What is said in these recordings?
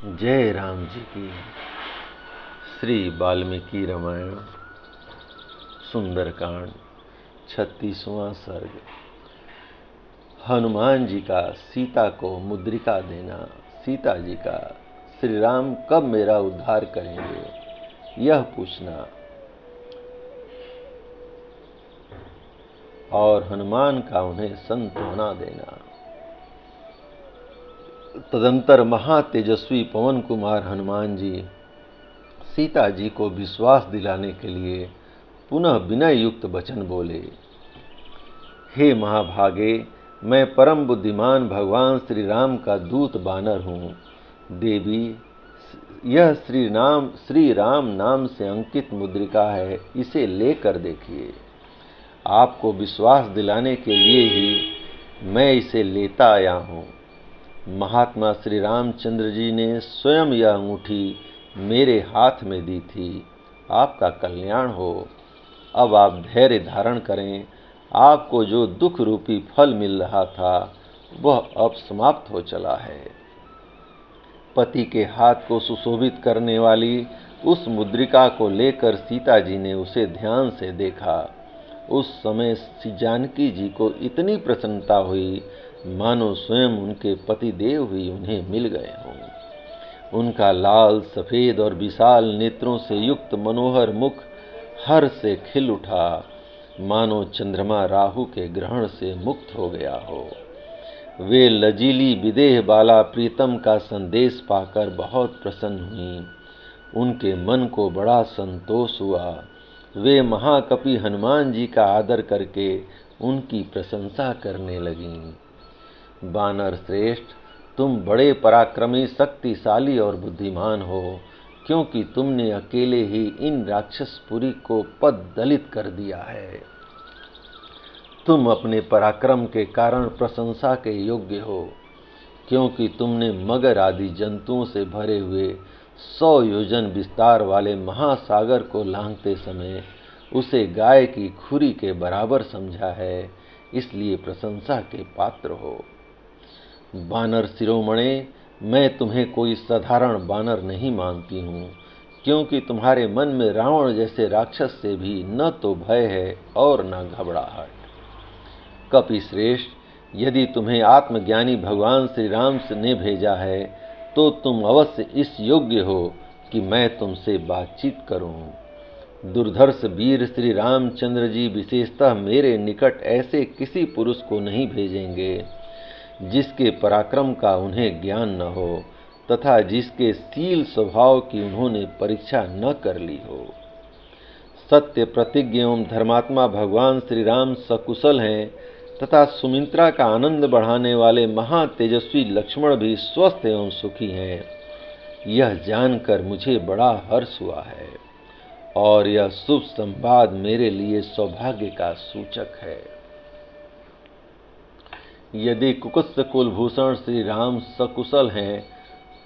जय राम जी की। श्री वाल्मीकि रामायण सुंदरकांड 36वां सर्ग। हनुमान जी का सीता को मुद्रिका देना। सीता जी का श्री राम कब मेरा उद्धार करेंगे यह पूछना और हनुमान का उन्हें सांत्वना देना। तदंतर महातेजस्वी पवन कुमार हनुमान जी सीता जी को विश्वास दिलाने के लिए पुनः विनय युक्त वचन बोले। हे महाभागे, मैं परम बुद्धिमान भगवान श्री राम का दूत बानर हूँ। देवी, यह श्री राम नाम से अंकित मुद्रिका है, इसे लेकर देखिए। आपको विश्वास दिलाने के लिए ही मैं इसे लेता आया हूँ। महात्मा श्री रामचंद्र जी ने स्वयं यह अंगूठी मेरे हाथ में दी थी। आपका कल्याण हो। अब आप धैर्य धारण करें। आपको जो दुख रूपी फल मिल रहा था वह अब समाप्त हो चला है। पति के हाथ को सुशोभित करने वाली उस मुद्रिका को लेकर सीता जी ने उसे ध्यान से देखा। उस समय जानकी जी को इतनी प्रसन्नता हुई मानो स्वयं उनके पति देव ही उन्हें मिल गए हों। उनका लाल सफेद और विशाल नेत्रों से युक्त मनोहर मुख हर्ष से खिल उठा, मानो चंद्रमा राहु के ग्रहण से मुक्त हो गया हो। वे लजीली विदेह बाला प्रीतम का संदेश पाकर बहुत प्रसन्न हुई। उनके मन को बड़ा संतोष हुआ। वे महाकपि हनुमान जी का आदर करके उनकी प्रशंसा करने लगीं। बानर श्रेष्ठ, तुम बड़े पराक्रमी, शक्तिशाली और बुद्धिमान हो, क्योंकि तुमने अकेले ही इन राक्षसपुरी को पददलित कर दिया है। तुम अपने पराक्रम के कारण प्रशंसा के योग्य हो, क्योंकि तुमने मगर आदि जंतुओं से भरे हुए 100 योजन विस्तार वाले महासागर को लांघते समय उसे गाय की खुरी के बराबर समझा है, इसलिए प्रशंसा के पात्र हो। बानर शिरोमणे, मैं तुम्हें कोई साधारण बानर नहीं मानती हूँ, क्योंकि तुम्हारे मन में रावण जैसे राक्षस से भी न तो भय है और न घबराहट। कपि श्रेष्ठ, यदि तुम्हें आत्मज्ञानी भगवान श्री राम ने भेजा है तो तुम अवश्य इस योग्य हो कि मैं तुमसे बातचीत करूं। दुर्धर्ष वीर श्री रामचंद्र जी विशेषतः मेरे निकट ऐसे किसी पुरुष को नहीं भेजेंगे जिसके पराक्रम का उन्हें ज्ञान न हो तथा जिसके शील स्वभाव की उन्होंने परीक्षा न कर ली हो। सत्य प्रतिज्ञ एवं धर्मात्मा भगवान श्री राम सकुशल हैं तथा सुमित्रा का आनंद बढ़ाने वाले महातेजस्वी लक्ष्मण भी स्वस्थ एवं सुखी हैं। यह जानकर मुझे बड़ा हर्ष हुआ है और यह शुभ संवाद मेरे लिए सौभाग्य का सूचक है। यदि कुकुत्स कुलभूषण श्री राम सकुशल हैं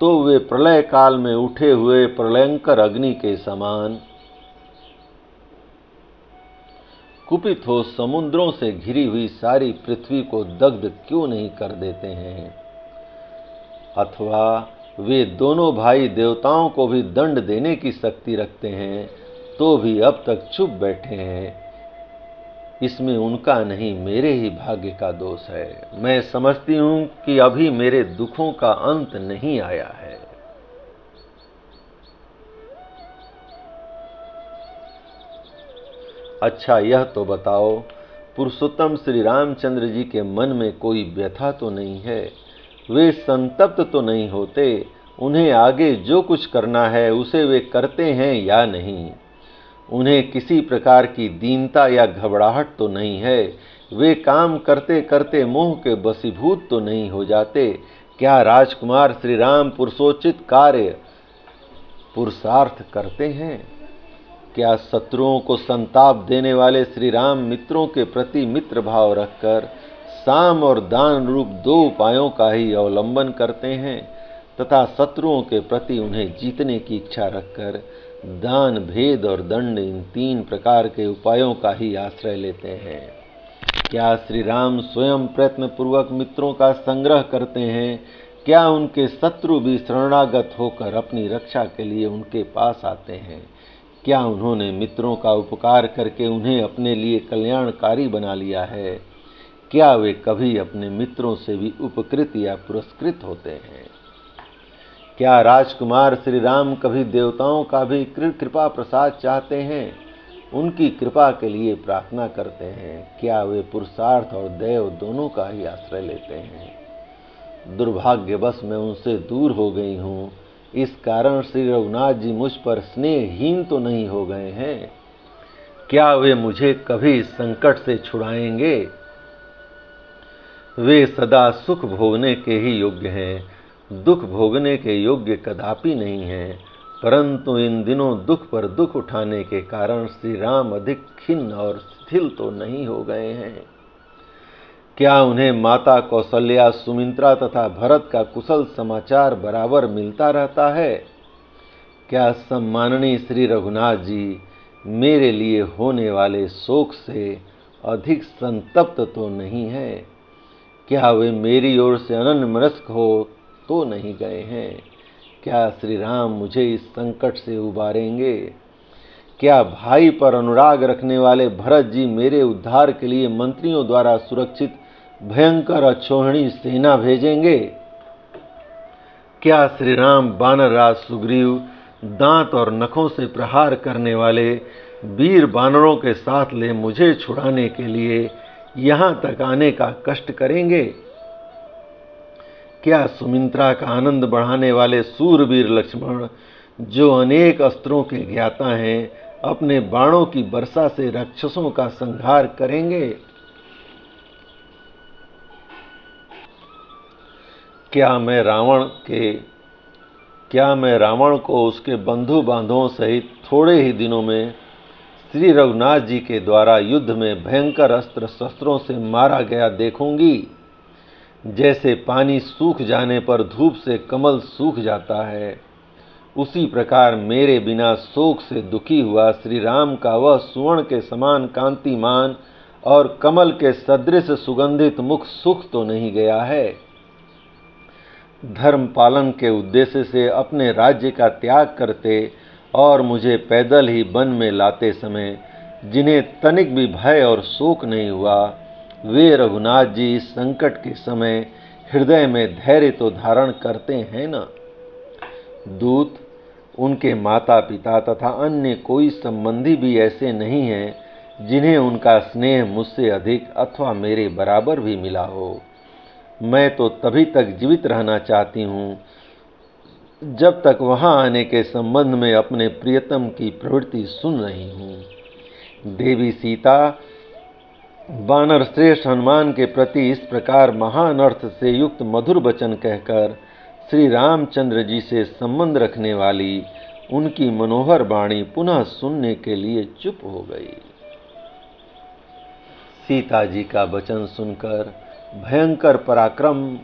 तो वे प्रलय काल में उठे हुए प्रलयंकर अग्नि के समान कुपित हो समुद्रों से घिरी हुई सारी पृथ्वी को दग्ध क्यों नहीं कर देते हैं। अथवा वे दोनों भाई देवताओं को भी दंड देने की शक्ति रखते हैं तो भी अब तक चुप बैठे हैं। इसमें उनका नहीं, मेरे ही भाग्य का दोष है। मैं समझती हूँ कि अभी मेरे दुखों का अंत नहीं आया है। अच्छा, यह तो बताओ, पुरुषोत्तम श्री रामचंद्र जी के मन में कोई व्यथा तो नहीं है? वे संतप्त तो नहीं होते? उन्हें आगे जो कुछ करना है उसे वे करते हैं या नहीं? उन्हें किसी प्रकार की दीनता या घबराहट तो नहीं है? वे काम करते करते मोह के वशीभूत तो नहीं हो जाते? क्या राजकुमार श्री राम पुरुषोचित कार्य पुरुषार्थ करते हैं? क्या शत्रुओं को संताप देने वाले श्री राम मित्रों के प्रति मित्र भाव रखकर साम और दान रूप 2 उपायों का ही अवलंबन करते हैं तथा शत्रुओं के प्रति उन्हें जीतने की इच्छा रखकर दान, भेद और दंड, इन 3 प्रकार के उपायों का ही आश्रय लेते हैं? क्या श्री राम स्वयं प्रयत्न पूर्वक मित्रों का संग्रह करते हैं क्या उनके शत्रु भी शरणागत होकर अपनी रक्षा के लिए उनके पास आते हैं? क्या उन्होंने मित्रों का उपकार करके उन्हें अपने लिए कल्याणकारी बना लिया है? क्या वे कभी अपने मित्रों से भी उपकृत या पुरस्कृत होते हैं? क्या राजकुमार श्री राम कभी देवताओं का भी कृपा प्रसाद चाहते हैं, उनकी कृपा के लिए प्रार्थना करते हैं? क्या वे पुरुषार्थ और दैव दोनों का ही आश्रय लेते हैं? दुर्भाग्यवश मैं उनसे दूर हो गई हूँ, इस कारण श्री रघुनाथ जी मुझ पर स्नेहहीन तो नहीं हो गए हैं? क्या वे मुझे कभी इस संकट से छुड़ाएंगे? वे सदा सुख भोगने के ही योग्य हैं, दुख भोगने के योग्य कदापि नहीं हैं, परंतु इन दिनों दुख पर दुख उठाने के कारण श्री राम अधिक खिन्न और शिथिल तो नहीं हो गए हैं? क्या उन्हें माता कौशल्या, सुमित्रा तथा भरत का कुशल समाचार बराबर मिलता रहता है? क्या सम्माननीय श्री रघुनाथ जी मेरे लिए होने वाले शोक से अधिक संतप्त तो नहीं है? क्या वे मेरी ओर से अनन्यमनस्क हो तो नहीं गए हैं? क्या श्री राम मुझे इस संकट से उबारेंगे? क्या भाई पर अनुराग रखने वाले भरत जी मेरे उद्धार के लिए मंत्रियों द्वारा सुरक्षित भयंकर अक्षौहिणी सेना भेजेंगे? क्या श्री राम वानरराज सुग्रीव दांत और नखों से प्रहार करने वाले वीर वानरों के साथ ले मुझे छुड़ाने के लिए यहाँ तक आने का कष्ट करेंगे? क्या सुमित्रा का आनंद बढ़ाने वाले सूरवीर लक्ष्मण, जो अनेक अस्त्रों के ज्ञाता हैं, अपने बाणों की वर्षा से राक्षसों का संहार करेंगे? क्या मैं रावण को उसके बंधु बांधवों सहित थोड़े ही दिनों में श्री रघुनाथ जी के द्वारा युद्ध में भयंकर अस्त्र शस्त्रों से मारा गया देखूंगी? जैसे पानी सूख जाने पर धूप से कमल सूख जाता है, उसी प्रकार मेरे बिना शोक से दुखी हुआ श्री राम का वह सुवर्ण के समान कांतिमान और कमल के सदृश सुगंधित मुख सुख तो नहीं गया है? धर्म पालन के उद्देश्य से अपने राज्य का त्याग करते और मुझे पैदल ही वन में लाते समय जिन्हें तनिक भी भय और शोक नहीं हुआ, वे रघुनाथ जी इस संकट के समय हृदय में धैर्य तो धारण करते हैं ना? दूत, उनके माता पिता तथा अन्य कोई संबंधी भी ऐसे नहीं हैं जिन्हें उनका स्नेह मुझसे अधिक अथवा मेरे बराबर भी मिला हो। मैं तो तभी तक जीवित रहना चाहती हूँ जब तक वहाँ आने के संबंध में अपने प्रियतम की प्रवृत्ति सुन रही हूँ। देवी सीता वानर श्रेष्ठ हनुमान के प्रति इस प्रकार महान अर्थ से युक्त मधुर वचन कहकर श्री रामचंद्र जी से संबंध रखने वाली उनकी मनोहर वाणी पुनः सुनने के लिए चुप हो गई। सीता जी का वचन सुनकर भयंकर पराक्रमशाली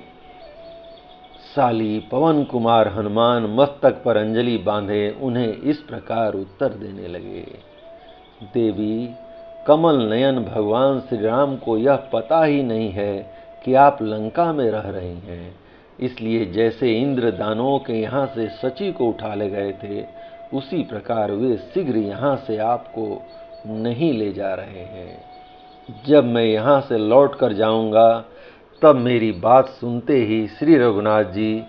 पवन कुमार हनुमान मस्तक पर अंजलि बांधे उन्हें इस प्रकार उत्तर देने लगे। देवी, कमल नयन भगवान श्री राम को यह पता ही नहीं है कि आप लंका में रह रही हैं, इसलिए जैसे इंद्र दानवों के यहाँ से सची को उठा ले गए थे, उसी प्रकार वे शीघ्र यहाँ से आपको नहीं ले जा रहे हैं। जब मैं यहाँ से लौट कर जाऊँगा, तब मेरी बात सुनते ही श्री रघुनाथ जी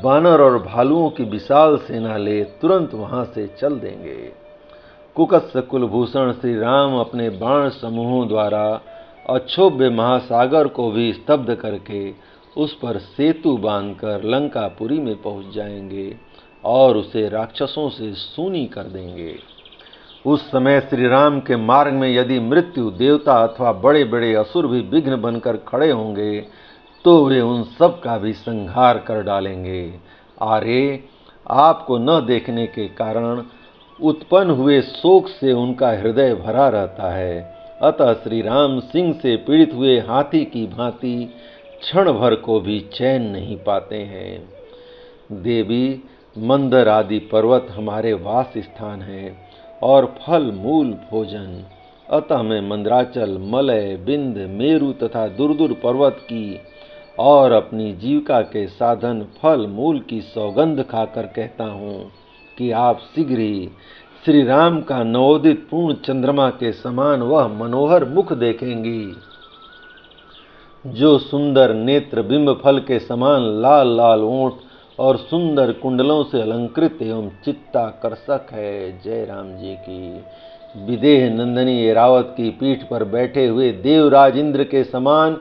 बानर और भालुओं की विशाल सेना ले तुरंत वहाँ से चल देंगे। कुकस्य कुलभूषण श्री राम अपने बाण समूहों द्वारा अक्षोभ्य महासागर को भी स्तब्ध करके उस पर सेतु बांधकर लंकापुरी में पहुँच जाएंगे और उसे राक्षसों से सूनी कर देंगे। उस समय श्री राम के मार्ग में यदि मृत्यु, देवता अथवा बड़े बड़े असुर भी विघ्न बनकर खड़े होंगे, तो वे उन सब का भी संहार कर डालेंगे। आर्य, आपको न देखने के कारण उत्पन्न हुए शोक से उनका हृदय भरा रहता है, अतः श्री राम सिंह से पीड़ित हुए हाथी की भांति क्षण भर को भी चैन नहीं पाते हैं। देवी, मंदर आदि पर्वत हमारे वास स्थान हैं और फल मूल भोजन, अतः मैं मंदराचल, मलय, बिंद, मेरु तथा दूर दूर पर्वत की और अपनी जीविका के साधन फल मूल की सौगंध खाकर कहता हूँ कि आप शीघ्र ही श्री राम का नवोदित पूर्ण चंद्रमा के समान वह मनोहर मुख देखेंगी, जो सुंदर नेत्र बिंब फल के समान लाल लाल ओंठ और सुंदर कुंडलों से अलंकृत एवं चित्ताकर्षक है। जय राम जी की। विदेह नंदनी एरावत की पीठ पर बैठे हुए देवराज इंद्र के समान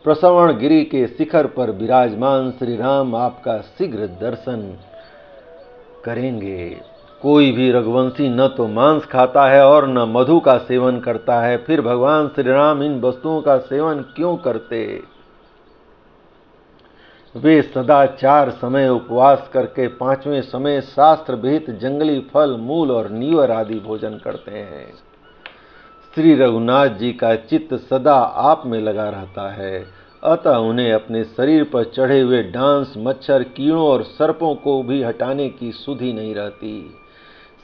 प्रसवण गिरि के शिखर पर विराजमान श्री राम आपका शीघ्र दर्शन करेंगे। कोई भी रघुवंशी न तो मांस खाता है और न मधु का सेवन करता है, फिर भगवान श्री राम इन वस्तुओं का सेवन क्यों करते? वे सदा 4 समय उपवास करके 5वें समय शास्त्र विहित जंगली फल मूल और नीवर आदि भोजन करते हैं। श्री रघुनाथ जी का चित्त सदा आप में लगा रहता है, अतः उन्हें अपने शरीर पर चढ़े हुए डांस मच्छर कीड़ों और सर्पों को भी हटाने की सुधि नहीं रहती।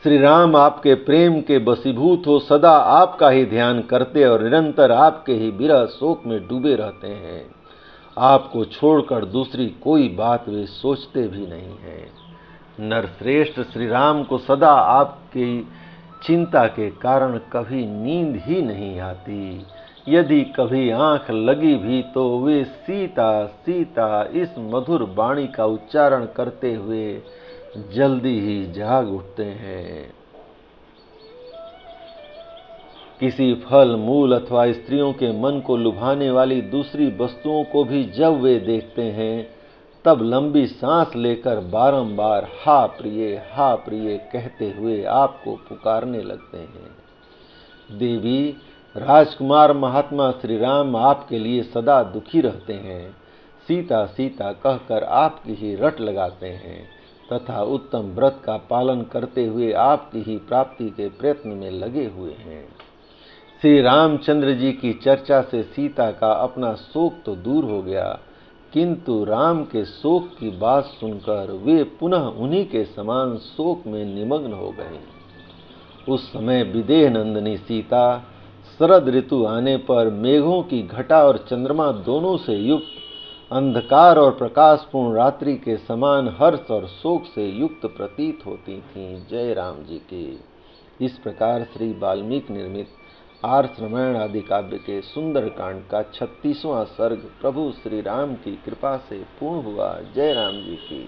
श्री राम आपके प्रेम के वशीभूत हो सदा आपका ही ध्यान करते और निरंतर आपके ही विरह शोक में डूबे रहते हैं। आपको छोड़कर दूसरी कोई बात वे सोचते भी नहीं हैं। नरश्रेष्ठ श्री राम को सदा आपकी चिंता के कारण कभी नींद ही नहीं आती। यदि कभी आंख लगी भी तो वे सीता सीता इस मधुर वाणी का उच्चारण करते हुए जल्दी ही जाग उठते हैं। किसी फल मूल अथवा स्त्रियों के मन को लुभाने वाली दूसरी वस्तुओं को भी जब वे देखते हैं तब लंबी सांस लेकर बारंबार हा प्रिय कहते हुए आपको पुकारने लगते हैं। देवी, राजकुमार महात्मा श्री राम आपके लिए सदा दुखी रहते हैं। सीता सीता कहकर आपकी ही रट लगाते हैं तथा उत्तम व्रत का पालन करते हुए आपकी ही प्राप्ति के प्रयत्न में लगे हुए हैं। श्री रामचंद्र जी की चर्चा से सीता का अपना शोक तो दूर हो गया, किंतु राम के शोक की बात सुनकर वे पुनः उन्हीं के समान शोक में निमग्न हो गए। उस समय विदेह नंदिनी सीता शरद ऋतु आने पर मेघों की घटा और चंद्रमा दोनों से युक्त अंधकार और प्रकाशपूर्ण रात्रि के समान हर्ष और शोक से युक्त प्रतीत होती थीं। जय राम जी की। इस प्रकार श्री वाल्मीकि निर्मित आर्ष रामायण आदि काव्य के सुंदर कांड का 36वां सर्ग प्रभु श्री राम की कृपा से पूर्ण हुआ। जय राम जी की।